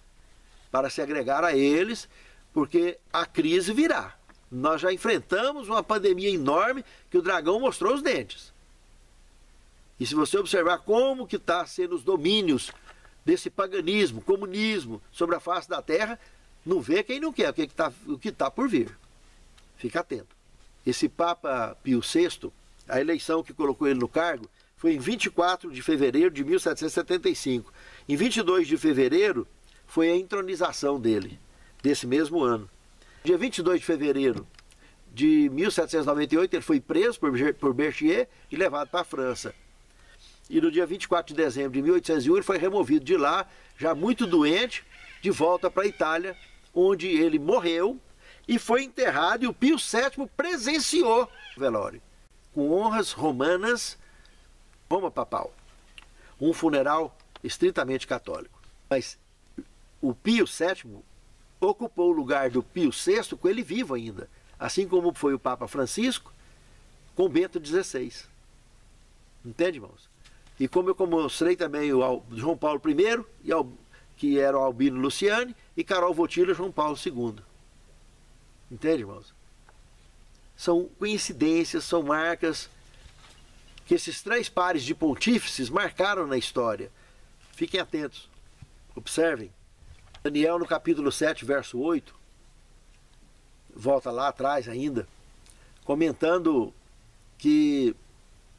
para se agregar a eles, porque a crise virá. Nós já enfrentamos uma pandemia enorme que o dragão mostrou os dentes. E se você observar como que está sendo os domínios desse paganismo, comunismo sobre a face da terra, não vê quem não quer o que tá por vir. Fica atento. Esse Papa Pio VI, a eleição que colocou ele no cargo foi em 24 de fevereiro de 1775. Em 22 de fevereiro foi a entronização dele, desse mesmo ano. Dia 22 de fevereiro de 1798 ele foi preso por Berthier e levado para a França. E no dia 24 de dezembro de 1801 ele foi removido de lá, já muito doente, de volta para a Itália, onde ele morreu e foi enterrado, e o Pio VII presenciou o velório, com honras romanas, Roma papal. Um funeral estritamente católico. Mas o Pio VII ocupou o lugar do Pio VI com ele vivo ainda, assim como foi o Papa Francisco com Bento XVI. Entende, irmãos? E como eu mostrei também o João Paulo I, que era o Albino Luciani, e Carol Wojtyla, João Paulo II. Entende, irmãos? São coincidências, são marcas que esses 3 pares de pontífices marcaram na história. Fiquem atentos, observem. Daniel no capítulo 7, verso 8, volta lá atrás ainda, comentando que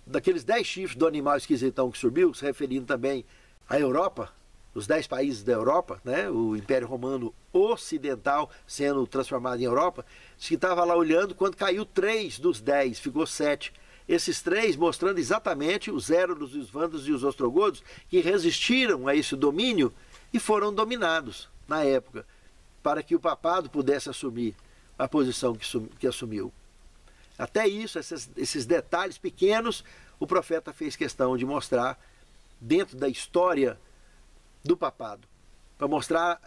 daqueles 10 chifres do animal esquisitão que subiu, se referindo também à Europa, os 10 países da Europa, né, o Império Romano Ocidental sendo transformado em Europa, diz que estava lá olhando, quando caiu 3 dos 10, ficou 7. Esses três mostrando exatamente os Hérodos, os Vândalos e os Ostrogodos, que resistiram a esse domínio e foram dominados na época, para que o papado pudesse assumir a posição que assumiu. Até isso, esses detalhes pequenos, o profeta fez questão de mostrar dentro da história do papado, para mostrar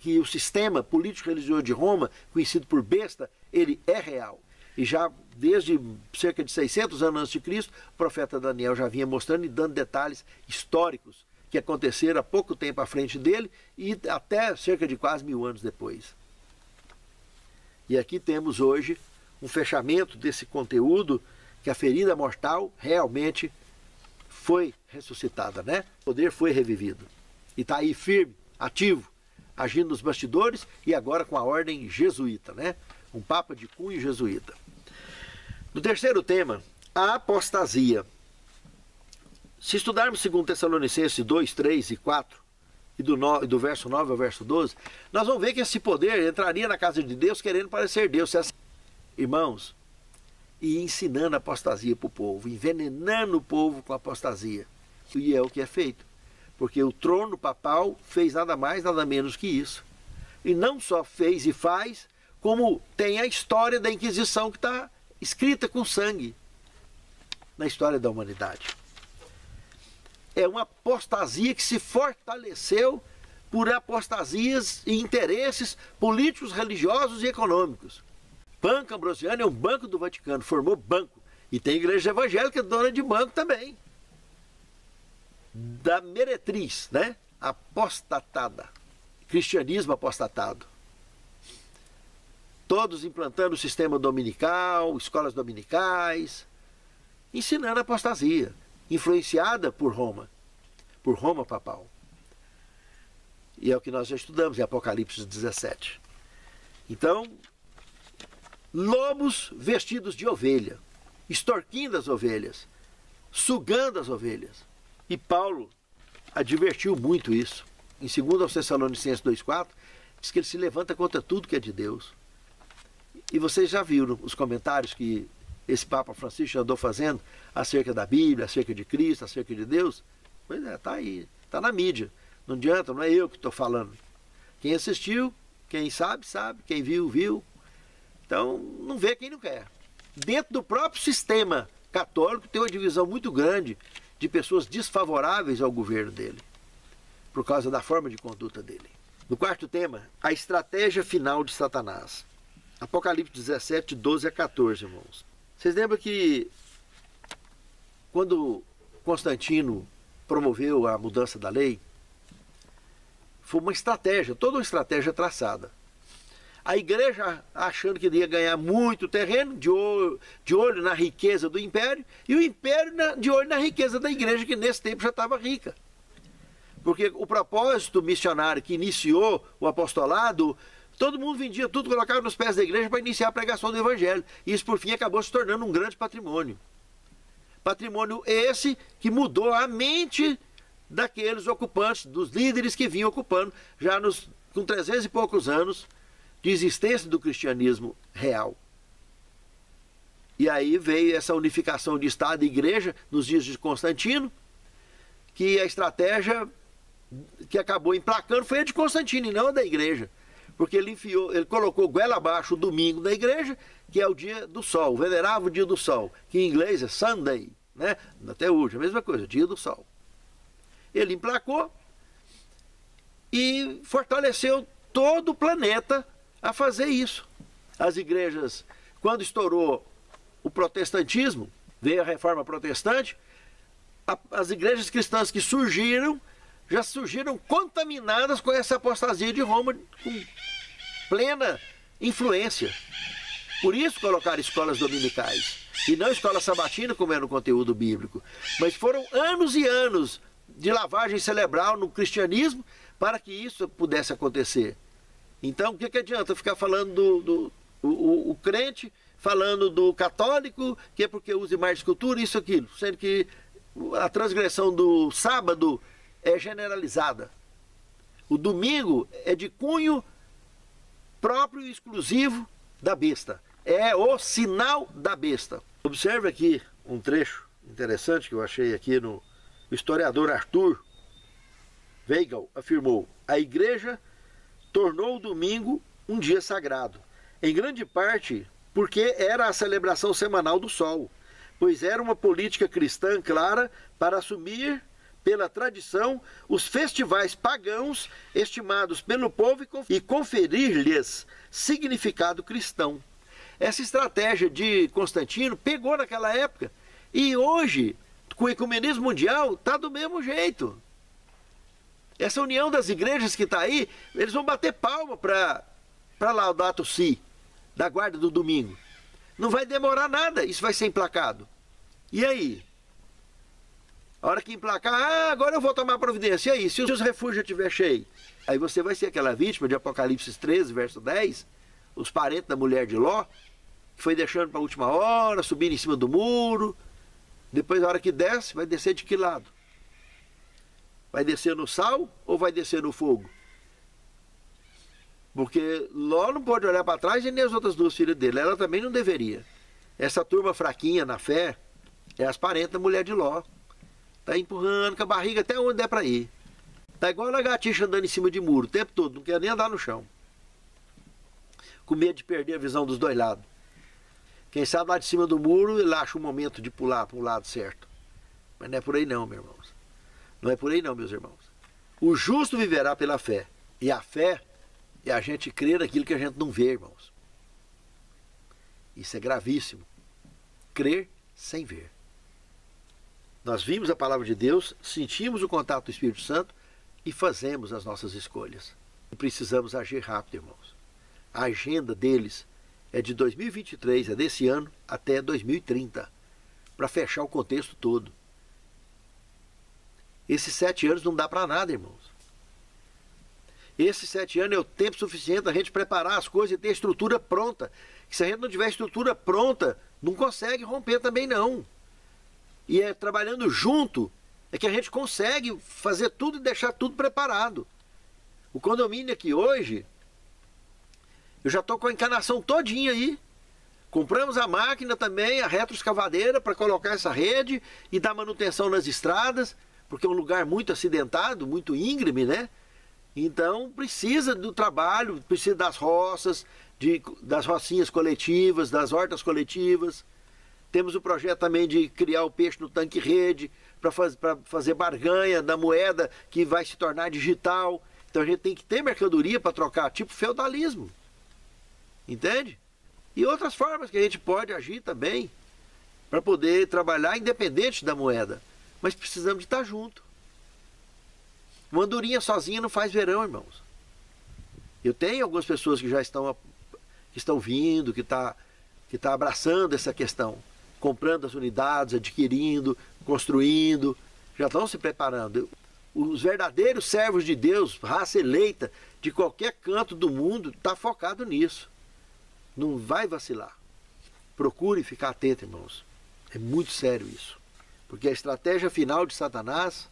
que o sistema político-religioso de Roma, conhecido por besta, ele é real. E já desde cerca de 600 anos antes de Cristo, o profeta Daniel já vinha mostrando e dando detalhes históricos que aconteceram há pouco tempo à frente dele e até cerca de quase 1000 anos depois. E aqui temos hoje um fechamento desse conteúdo, que a ferida mortal realmente foi ressuscitada, né? O poder foi revivido. E está aí firme, ativo, agindo nos bastidores e agora com a ordem jesuíta, né? Um papa de cunho jesuíta. No terceiro tema, a apostasia. Se estudarmos 2 Tessalonicenses 2, 3 e 4, e do verso 9 ao verso 12, nós vamos ver que esse poder entraria na casa de Deus querendo parecer Deus. Irmãos, e ensinando a apostasia para o povo, envenenando o povo com a apostasia. E é o que é feito. Porque o trono papal fez nada mais, nada menos que isso. E não só fez e faz, como tem a história da Inquisição que está escrita com sangue na história da humanidade. É uma apostasia que se fortaleceu por apostasias e interesses políticos, religiosos e econômicos. Banco Ambrosiano é um banco do Vaticano, formou banco. E tem igreja evangélica dona de banco também. Da meretriz, né? Apostatada. Cristianismo apostatado. Todos implantando o sistema dominical, escolas dominicais, ensinando a apostasia, influenciada por Roma papal. E é o que nós já estudamos em Apocalipse 17. Então, lobos vestidos de ovelha, extorquindo as ovelhas, sugando as ovelhas. E Paulo advertiu muito isso. Em 2 Tessalonicenses 2,4, diz que ele se levanta contra tudo que é de Deus. E vocês já viram os comentários que esse Papa Francisco andou fazendo acerca da Bíblia, acerca de Cristo, acerca de Deus? Pois é, está aí, está na mídia. Não adianta, não é eu que estou falando. Quem assistiu, quem sabe, sabe. Quem viu, viu. Então, não vê quem não quer. Dentro do próprio sistema católico tem uma divisão muito grande de pessoas desfavoráveis ao governo dele, por causa da forma de conduta dele. No quarto tema, a estratégia final de Satanás. Apocalipse 17, 12 a 14, irmãos. Vocês lembram que quando Constantino promoveu a mudança da lei, foi uma estratégia, toda uma estratégia traçada. A igreja achando que ia ganhar muito terreno, de olho na riqueza do império, e o império de olho na riqueza da igreja, que nesse tempo já estava rica. Porque o propósito missionário que iniciou o apostolado, todo mundo vendia tudo, colocava nos pés da igreja para iniciar a pregação do evangelho. E isso, por fim, acabou se tornando um grande patrimônio. Patrimônio esse que mudou a mente daqueles ocupantes, dos líderes que vinham ocupando, já com 300 e poucos anos de existência do cristianismo real. E aí veio essa unificação de Estado e Igreja nos dias de Constantino, que a estratégia que acabou emplacando foi a de Constantino e não a da Igreja. Porque ele colocou goela abaixo o domingo da igreja, que é o dia do sol, o venerável dia do sol, que em inglês é Sunday, né? Até hoje, a mesma coisa, dia do sol. Ele emplacou e fortaleceu todo o planeta a fazer isso. As igrejas, quando estourou o protestantismo, veio a reforma protestante, as igrejas cristãs que surgiram, já surgiram contaminadas com essa apostasia de Roma, com plena influência. Por isso colocaram escolas dominicais, e não escola sabatina, como é no conteúdo bíblico. Mas foram anos e anos de lavagem cerebral no cristianismo para que isso pudesse acontecer. Então, o que adianta ficar falando o crente, falando do católico, que é porque usa mais escultura, isso, aquilo, sendo que a transgressão do sábado é generalizada. O domingo é de cunho próprio e exclusivo da besta. É o sinal da besta. Observe aqui um trecho interessante que eu achei aqui no o historiador Arthur Weigel afirmou: a igreja tornou o domingo um dia sagrado, em grande parte porque era a celebração semanal do sol, pois era uma política cristã clara para assumir pela tradição os festivais pagãos estimados pelo povo e conferir-lhes significado cristão. Essa estratégia de Constantino pegou naquela época e hoje, com o ecumenismo mundial, está do mesmo jeito. Essa união das igrejas que está aí, eles vão bater palma para Laudato Si, da guarda do domingo. Não vai demorar nada, isso vai ser emplacado. E aí? A hora que emplacar, agora eu vou tomar providência. E aí, se os refúgios estiver cheios? Aí você vai ser aquela vítima de Apocalipse 13, verso 10, os parentes da mulher de Ló, que foi deixando para a última hora, subindo em cima do muro. Depois, a hora que desce, vai descer de que lado? Vai descer no sal ou vai descer no fogo? Porque Ló não pode olhar para trás e nem as outras duas filhas dele. Ela também não deveria. Essa turma fraquinha na fé é as parentes da mulher de Ló. Está empurrando com a barriga até onde der para ir. Está igual a lagartixa andando em cima de muro o tempo todo. Não quer nem andar no chão. Com medo de perder a visão dos dois lados. Quem sabe lá de cima do muro, ele acha o momento de pular para o lado certo. Mas não é por aí não, meus irmãos. Não é por aí não, meus irmãos. O justo viverá pela fé. E a fé é a gente crer naquilo que a gente não vê, irmãos. Isso é gravíssimo. Crer sem ver. Nós vimos a palavra de Deus, sentimos o contato do Espírito Santo e fazemos as nossas escolhas. E precisamos agir rápido, irmãos. A agenda deles é de 2023, é desse ano, até 2030, para fechar o contexto todo. Esses 7 anos não dá para nada, irmãos. Esses 7 anos é o tempo suficiente da gente preparar as coisas e ter a estrutura pronta. Se a gente não tiver estrutura pronta, não consegue romper também não. E é trabalhando junto é que a gente consegue fazer tudo e deixar tudo preparado. O condomínio aqui hoje, eu já estou com a encanação todinha aí. Compramos a máquina também, a retroescavadeira para colocar essa rede e dar manutenção nas estradas, porque é um lugar muito acidentado, muito íngreme, né? Então precisa do trabalho, precisa das roças, das rocinhas coletivas, das hortas coletivas. Temos o projeto também de criar o peixe no tanque rede, para fazer barganha da moeda que vai se tornar digital. Então a gente tem que ter mercadoria para trocar, tipo feudalismo. Entende? E outras formas que a gente pode agir também, para poder trabalhar independente da moeda. Mas precisamos de estar junto. Uma andorinha sozinha não faz verão, irmãos. Eu tenho algumas pessoas que já estão vindo, que tá abraçando essa questão, comprando as unidades, adquirindo, construindo, já estão se preparando. Os verdadeiros servos de Deus, raça eleita de qualquer canto do mundo, está focado nisso. Não vai vacilar. Procure ficar atento, irmãos. É muito sério isso. Porque a estratégia final de Satanás,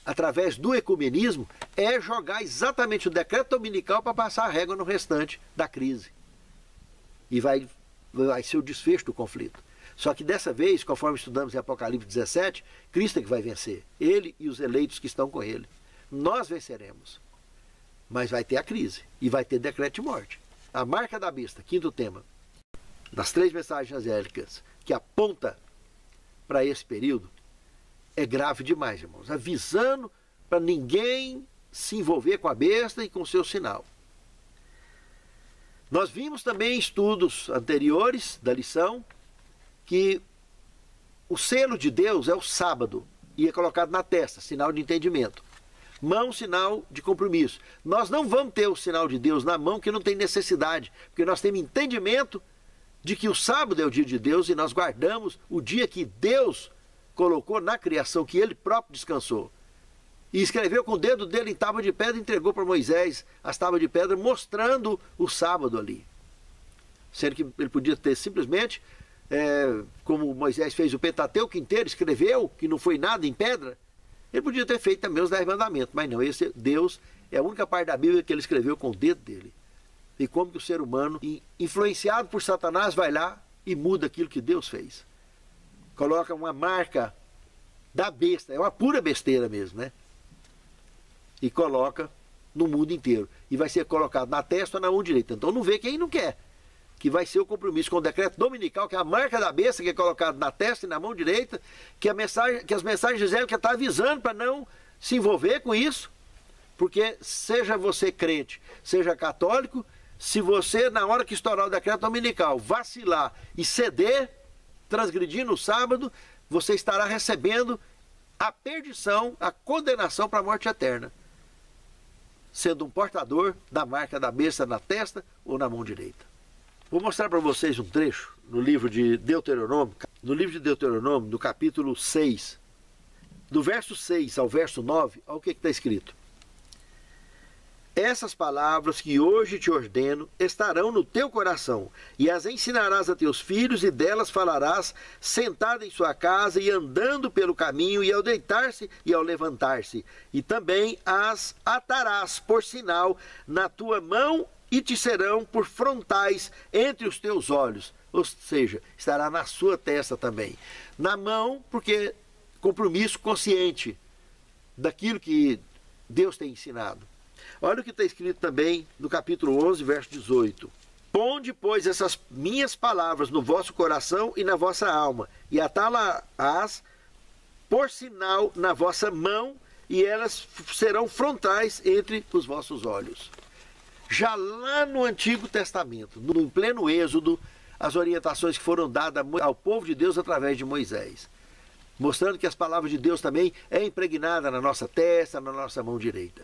através do ecumenismo, é jogar exatamente o decreto dominical para passar a régua no restante da crise. E vai ser o desfecho do conflito. Só que dessa vez, conforme estudamos em Apocalipse 17, Cristo é que vai vencer. Ele e os eleitos que estão com ele. Nós venceremos. Mas vai ter a crise. E vai ter decreto de morte. A marca da besta, quinto tema, das 3 mensagens angélicas, que aponta para esse período, é grave demais, irmãos. Avisando para ninguém se envolver com a besta e com o seu sinal. Nós vimos também em estudos anteriores da lição que o selo de Deus é o sábado e é colocado na testa, sinal de entendimento. Mão, sinal de compromisso. Nós não vamos ter o sinal de Deus na mão que não tem necessidade, porque nós temos entendimento de que o sábado é o dia de Deus e nós guardamos o dia que Deus colocou na criação, que ele próprio descansou. E escreveu com o dedo dele em tábua de pedra e entregou para Moisés as tábuas de pedra, mostrando o sábado ali. Sendo que ele podia ter simplesmente, como Moisés fez o Pentateuco inteiro, escreveu, que não foi nada em pedra, ele podia ter feito também os 10 mandamentos. Mas não, esse Deus é a única parte da Bíblia que ele escreveu com o dedo dele. E como que o ser humano, influenciado por Satanás, vai lá e muda aquilo que Deus fez. coloca uma marca da besta, é uma pura besteira mesmo, né? E coloca no mundo inteiro. E vai ser colocado na testa ou na mão direita. Então não vê quem não quer. Que vai ser o compromisso com o decreto dominical, que é a marca da besta, que é colocado na testa e na mão direita, que as mensagens angélicas estão avisando para não se envolver com isso. Porque seja você crente, seja católico, se você, na hora que estourar o decreto dominical, vacilar e ceder, transgredindo o sábado, você estará recebendo a perdição, a condenação para a morte eterna, sendo um portador da marca da besta na testa ou na mão direita. Vou mostrar para vocês um trecho no livro de Deuteronômio, no capítulo 6, do verso 6 ao verso 9, olha o que está escrito. Essas palavras que hoje te ordeno estarão no teu coração, e as ensinarás a teus filhos, e delas falarás, sentado em sua casa e andando pelo caminho, e ao deitar-se e ao levantar-se. E também as atarás por sinal na tua mão, e te serão por frontais entre os teus olhos. Ou seja, estará na sua testa também. Na mão, porque compromisso consciente daquilo que Deus tem ensinado. Olha o que está escrito também no capítulo 11, verso 18. Ponde, pois, essas minhas palavras no vosso coração e na vossa alma, e atá-las por sinal na vossa mão, e elas serão frontais entre os vossos olhos. Já lá no Antigo Testamento, no pleno Êxodo, as orientações que foram dadas ao povo de Deus através de Moisés, mostrando que as palavras de Deus também é impregnada na nossa testa, na nossa mão direita.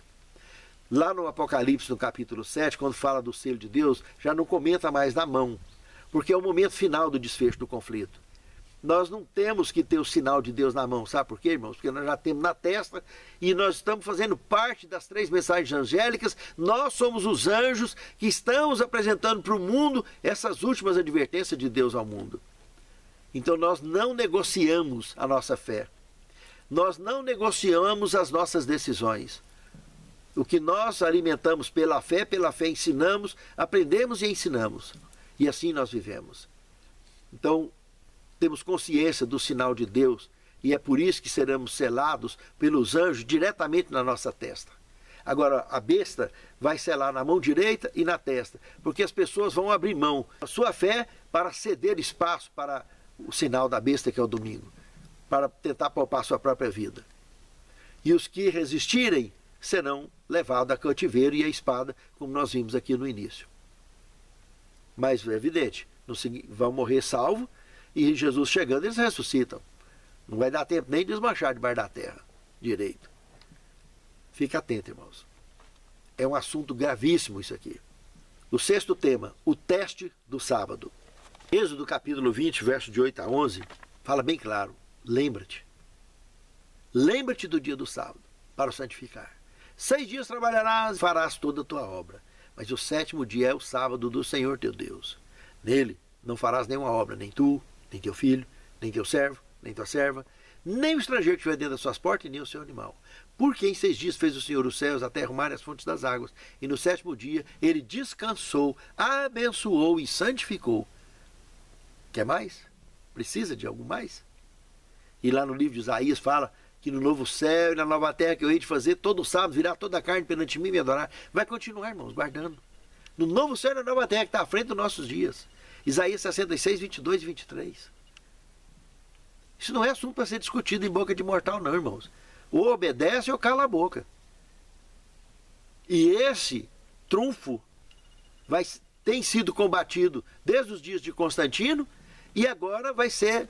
Lá no Apocalipse, no capítulo 7, quando fala do selo de Deus, já não comenta mais da mão, porque é o momento final do desfecho do conflito. Nós não temos que ter o sinal de Deus na mão, sabe por quê, irmãos? Porque nós já temos na testa e nós estamos fazendo parte das 3 mensagens angélicas, nós somos os anjos que estamos apresentando para o mundo essas últimas advertências de Deus ao mundo. Então nós não negociamos a nossa fé, nós não negociamos as nossas decisões. O que nós alimentamos pela fé ensinamos, aprendemos e ensinamos. E assim nós vivemos. Então, temos consciência do sinal de Deus e é por isso que seremos selados pelos anjos diretamente na nossa testa. Agora, a besta vai selar na mão direita e na testa, porque as pessoas vão abrir mão da sua fé para ceder espaço para o sinal da besta, que é o domingo, para tentar poupar sua própria vida. E os que resistirem serão levados a cativeiro e a espada, como nós vimos aqui no início. Mas é evidente, vão morrer salvos e Jesus chegando, eles ressuscitam. Não vai dar tempo nem de desmanchar debaixo da terra direito. Fique atento, irmãos. É um assunto gravíssimo isso aqui. O 6º tema, o teste do sábado. Êxodo capítulo 20, verso de 8 a 11, fala bem claro. Lembra-te. Lembra-te do dia do sábado, para o santificar. 6 dias trabalharás e farás toda a tua obra. Mas o 7º dia é o sábado do Senhor teu Deus. Nele não farás nenhuma obra, nem tu, nem teu filho, nem teu servo, nem tua serva, nem o estrangeiro que estiver dentro das suas portas, nem o seu animal. Porque em 6 dias fez o Senhor os céus, a terra, o mar e as fontes das águas. E no 7º dia ele descansou, abençoou e santificou. Quer mais? Precisa de algo mais? E lá no livro de Isaías fala que no novo céu e na nova terra que eu hei de fazer, todo sábado virá toda a carne perante mim e me adorar. Vai continuar, irmãos, guardando. No novo céu e na nova terra que está à frente dos nossos dias. Isaías 66, 22 e 23. Isso não é assunto para ser discutido em boca de mortal, não, irmãos. Ou obedece ou cala a boca. E esse trunfo tem sido combatido desde os dias de Constantino e agora vai ser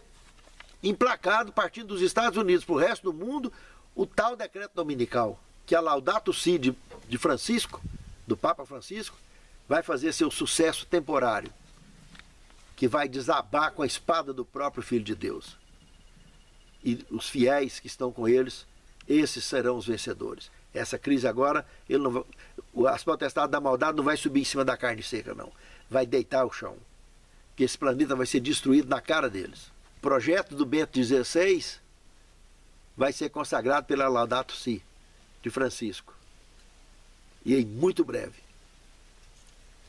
emplacado, partindo dos Estados Unidos para o resto do mundo, o tal decreto dominical, que a Laudato Si de Francisco, do Papa Francisco, vai fazer seu sucesso temporário, que vai desabar com a espada do próprio Filho de Deus. E os fiéis que estão com eles, esses serão os vencedores. Essa crise agora, as potestades da maldade não vai subir em cima da carne seca, não. Vai deitar o chão. Porque esse planeta vai ser destruído na cara deles. O projeto do Bento XVI vai ser consagrado pela Laudato Si de Francisco. E em muito breve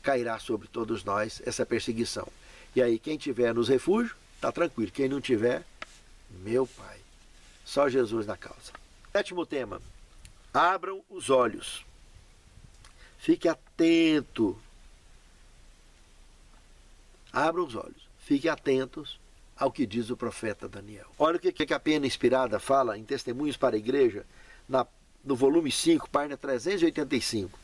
cairá sobre todos nós essa perseguição. E aí quem tiver nos refúgios, está tranquilo. Quem não tiver, Meu Pai. Só Jesus na causa. 7º tema. Abram os olhos. Fique atento. Abram os olhos. Fiquem atentos ao que diz o profeta Daniel. Olha o que a Pena Inspirada fala em Testemunhos para a Igreja, no volume 5, página 385.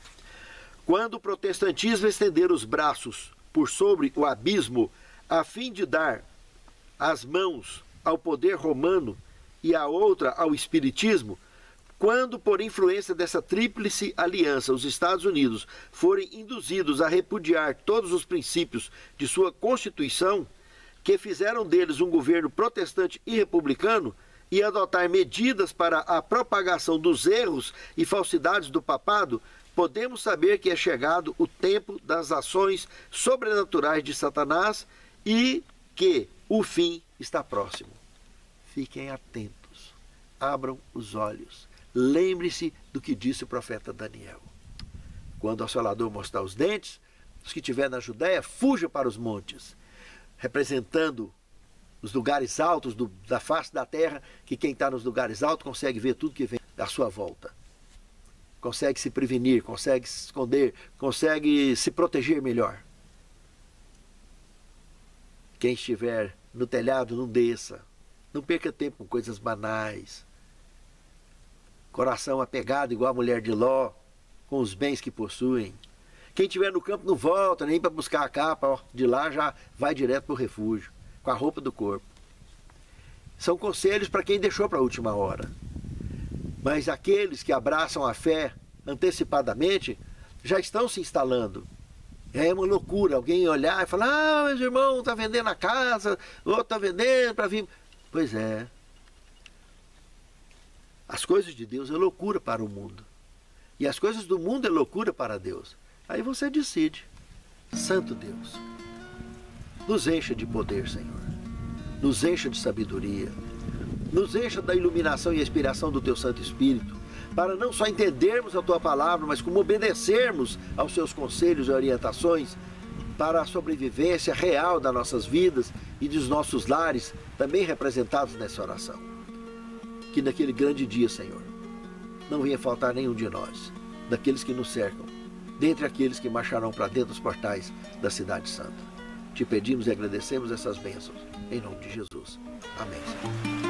Quando o protestantismo estender os braços por sobre o abismo, a fim de dar as mãos ao poder romano e a outra ao espiritismo, quando, por influência dessa tríplice aliança, os Estados Unidos forem induzidos a repudiar todos os princípios de sua Constituição, que fizeram deles um governo protestante e republicano, e adotar medidas para a propagação dos erros e falsidades do papado, podemos saber que é chegado o tempo das ações sobrenaturais de Satanás e que o fim está próximo. Fiquem atentos, abram os olhos, lembre-se do que disse o profeta Daniel. Quando o assolador mostrar os dentes, os que estiver na Judéia, fuja para os montes, representando os lugares altos da face da terra, que quem está nos lugares altos consegue ver tudo que vem à sua volta. Consegue se prevenir, consegue se esconder, consegue se proteger melhor. Quem estiver no telhado, não desça. Não perca tempo com coisas banais. Coração apegado igual a mulher de Ló, com os bens que possuem. Quem estiver no campo não volta nem para buscar a capa, ó, de lá já vai direto para o refúgio, com a roupa do corpo. São conselhos para quem deixou para a última hora. Mas aqueles que abraçam a fé antecipadamente já estão se instalando. É uma loucura alguém olhar e falar: ah, mas o irmão está vendendo a casa, o outro está vendendo para vir. Pois é. As coisas de Deus é loucura para o mundo. E as coisas do mundo é loucura para Deus. Aí você decide. Santo Deus, nos encha de poder, Senhor. Nos encha de sabedoria. Nos encha da iluminação e inspiração do Teu Santo Espírito, para não só entendermos a Tua palavra, mas como obedecermos aos Seus conselhos e orientações para a sobrevivência real das nossas vidas e dos nossos lares, também representados nessa oração. Que naquele grande dia, Senhor, não venha faltar nenhum de nós, daqueles que nos cercam, dentre aqueles que marcharão para dentro dos portais da Cidade Santa. Te pedimos e agradecemos essas bênçãos, em nome de Jesus. Amém, Senhor.